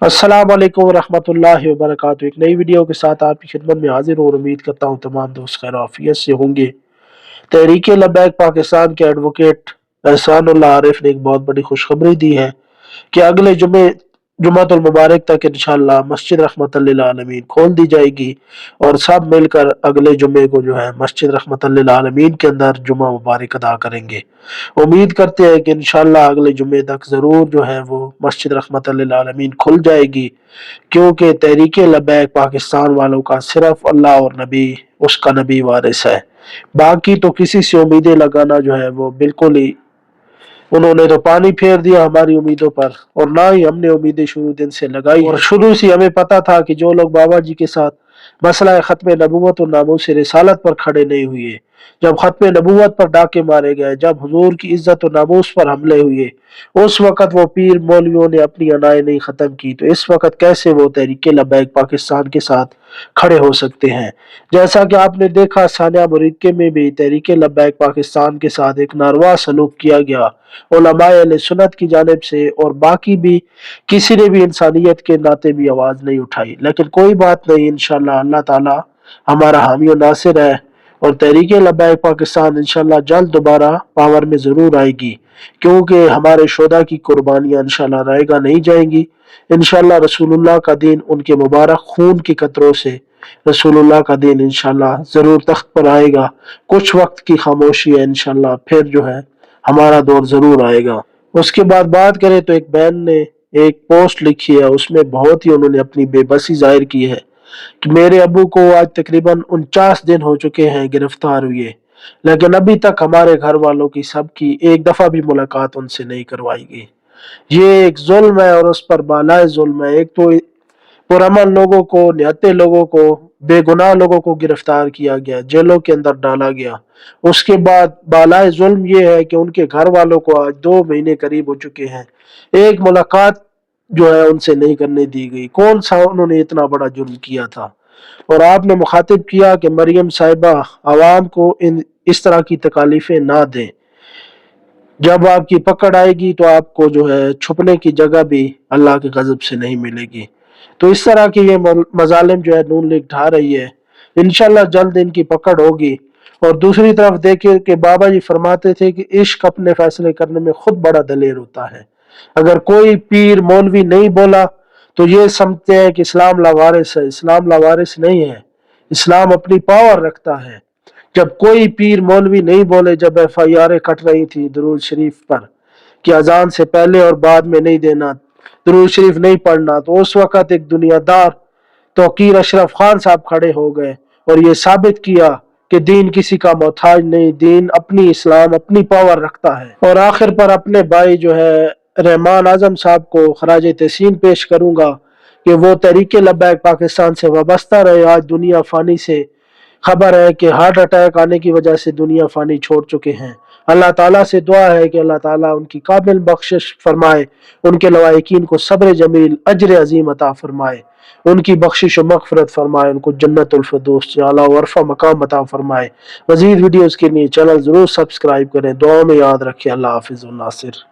अस्सलाम वालेकुम रहमतुल्लाहि व बरकातुहू। एक नई वीडियो के साथ आपकी खिदमत में हाजिर हूँ और उम्मीद करता हूँ तमाम दोस्त खैर आफियत से होंगे। तहरीक लब्बैक पाकिस्तान के एडवोकेट एहसानुल्लाह आरिफ ने एक बहुत बड़ी खुशखबरी दी है कि अगले जुमातुल मुबारक तक इंशाअल्लाह मस्जिद रहमतल लिल आलमीन खोल दी जाएगी और सब मिलकर अगले जुमे को जो है मस्जिद रहमतल लिल आलमीन के अंदर जुमा मुबारक अदा करेंगे। उम्मीद करते हैं कि इंशाअल्लाह अगले जुमे तक ज़रूर जो है वो मस्जिद रहमतल लिल आलमीन खुल जाएगी, क्योंकि तहरीक लब्बैक पाकिस्तान वालों का सिर्फ अल्लाह और नबी उसका नबी वारिस है। बाकी तो किसी से उम्मीदें लगाना जो है वो बिल्कुल ही, उन्होंने तो पानी फेर दिया हमारी उम्मीदों पर, और ना ही हमने उम्मीदें शुरू दिन से लगाई। और शुरू से हमें पता था कि जो लोग बाबा जी के साथ मसला खत्म नबूवत और नामूस रिसालत पर खड़े नहीं हुए, जब खत्म नबूवत पर डाके मारे गए, जब हुजूर की इज्जत और नामूस पर हमले हुए, उस वक्त वो पीर मौलवियों ने अपनी अनाएं नहीं खत्म की, तो इस वक्त कैसे वो तहरीक लब्बैक पाकिस्तान के साथ खड़े हो सकते हैं। जैसा कि आपने देखा सानिया मुरीदके में भी तहरीक लब्बैक पाकिस्तान के साथ एक नारवा सलूक किया गया उलमाए अहले सुन्नत की जानिब से, और बाकी भी किसी ने भी इंसानियत के नाते भी आवाज नहीं उठाई। लेकिन कोई बात नहीं, इंशाल्लाह अल्लाह ताला हमारा हामी और नासिर है और तहरीक लब्बैक पाकिस्तान इंशाल्लाह जल्द दोबारा पावर में जरूर आएगी, क्योंकि हमारे शोधा की कुर्बानियां इंशाल्लाह रायगा नहीं जाएंगी। इंशाल्लाह रसूलुल्लाह का दिन उनके मुबारक खून के कतरों से रसूलुल्लाह का दिन इंशाल्लाह जरूर तख्त पर आएगा। कुछ वक्त की खामोशी है, इंशाल्लाह फिर जो है हमारा दौर जरूर आएगा। उसके बाद बात करें तो एक बहन ने एक पोस्ट लिखी है, उसमें बहुत ही उन्होंने अपनी बेबसी जाहिर की है कि मेरे अबू को आज तकरीबन 49 दिन हो चुके हैं गिरफ्तार हुए, लेकिन अभी तक हमारे घर वालों की सबकी एक दफा भी मुलाकात उनसे नहीं करवाई गई। ये एक जुल्म है और उस पर बालाए जुल्म है। एक तो पुरअमन लोगों को, निहत्ते लोगों को, बेगुनाह लोगों को गिरफ्तार किया गया, जेलों के अंदर डाला गया। उसके बाद बालाए जुल्म ये है कि उनके घर वालों को आज 2 महीने करीब हो चुके हैं, एक मुलाकात जो है उनसे नहीं करने दी गई। कौन सा उन्होंने इतना बड़ा जुर्म किया था? और आपने मुखातिब किया कि मरियम साहिबा आवाम को इन इस तरह की तकालीफें ना दें, जब आपकी पकड़ आएगी तो आपको जो है छुपने की जगह भी अल्लाह के गजब से नहीं मिलेगी। तो इस तरह की ये मजालिम जो है नून लीग ढा रही है, इंशाल्लाह जल्द इनकी पकड़ होगी। और दूसरी तरफ देखिए कि बाबा जी फरमाते थे कि इश्क अपने फैसले करने में खुद बड़ा दलेर होता है। अगर कोई पीर मौलवी नहीं बोला तो ये समझते हैं कि इस्लाम लावारिस है। इस्लाम लावारिस नहीं है, इस्लाम अपनी पावर रखता है। जब कोई पीर मौलवी नहीं बोले, जब FIR कट रही थी दुरूद शरीफ पर कि अजान से पहले और बाद में नहीं देना, दुरूद शरीफ नहीं पढ़ना, तो उस वक्त एक दुनियादार तौकीर अशरफ खान साहब खड़े हो गए और ये साबित किया कि दीन किसी का मोहताज नहीं, दीन अपनी इस्लाम अपनी पावर रखता है। और आखिर पर अपने भाई जो है रहमान आजम साहब को खराज तहसीन पेश करूंगा कि वो तहरीक लब्बैक पाकिस्तान से वाबस्ता रहे। आज दुनिया फानी से खबर है कि हार्ट अटैक आने की वजह से दुनिया फानी छोड़ चुके हैं। अल्लाह ताला से दुआ है कि अल्लाह ताला उनकी काबिल बख्शिश फरमाए, उनके लवाहिकीन को सब्र जमील अजर अजीम अता फरमाए, उनकी बख्शिश व मगफरत फरमाए, उनको जन्नतुल फिरदौस आला वरफा मकाम अता फरमाए। मजीद वीडियोस के लिए चैनल जरूर सब्सक्राइब करें, दुआ में याद रखें। अल्लाह हाफिज़ व नासिर।